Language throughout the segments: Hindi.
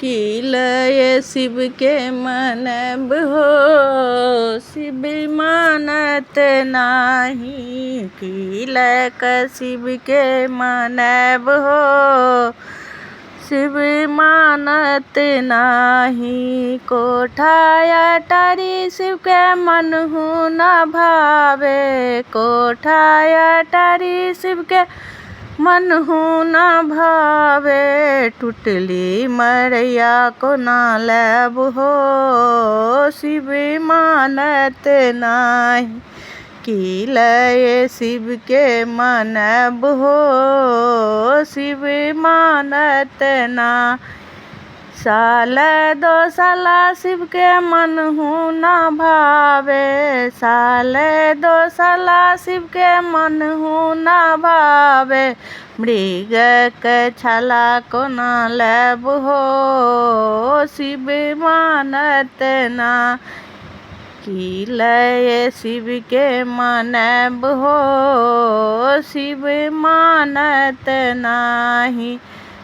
की लय शिव के मनब हो शिव मानत नाही। की लय शिव के मनब हो शिव मानत नाही। कोठाया टारी शिव के मनहु न भावे। कोठाया टारी शिव के मनहु न भावे। टूटली मरैया को ना लब हो शिव मानत नाही। की लय शिव के मनब हो शिव मानत ना। साल दो साला शिव के मनहु न भावे। साल दो साला शिव के मनहु न भावे। मृग के छाला को न लब हो शिव मानत ना। की लय शिव के मनब हो शिव मानत नाही।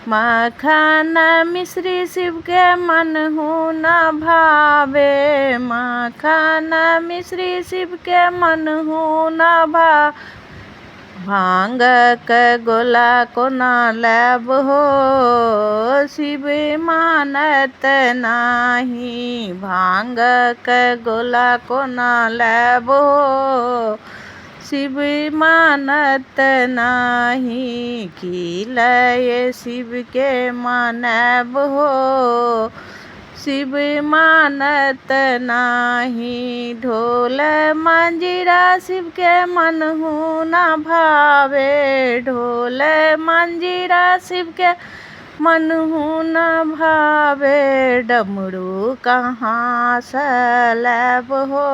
माखन मिश्री शिव के मनहु न भावे। माखन मिश्री शिव के मनहु न भावे। भांग के गोला को न लब हो शिव मानत नाही। भांग के गोला को न लब हो शिव मानत नाही। की लय शिव के मनब हो शिव मानत नाही। ढोल मंजीरा शिव के मनहु न भावे। ढोल मंजीरा शिव के मनहु न भावे। डमरू कहाँ से लब हो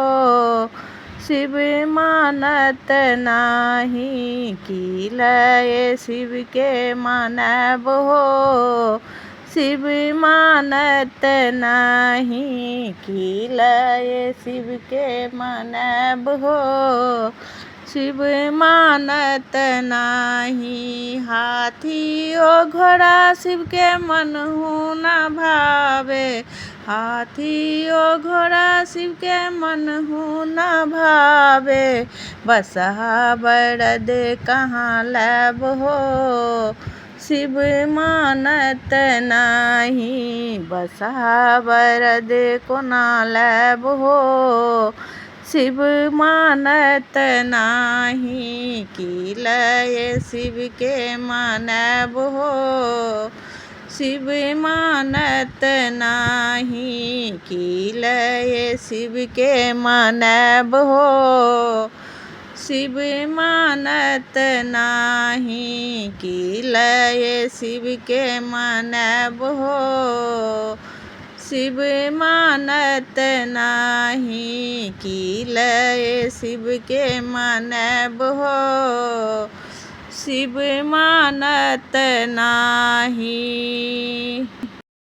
शिव मानत नाही। की लय शिव के मनब हो शिव मानत नाही। की लय शिव के मनब हो शिव मानत नाही। हाथी ओ घोड़ा शिव के मनहु न भावे। हाथी ओ घोड़ा शिव के मनहु न भावे। बसहा बरद कहाँ लब हो शिव मानत नाही। बसहा बरद को न लब हो शिव मानत नाही। की लय शिव के मनब हो शिव मानत नाही। की लय शिव के मनब हो शिव मानत नाही। की लय शिव के मनब हो शिव मानत नाही। की लय शिव के मनब हो शिव मानत नाही।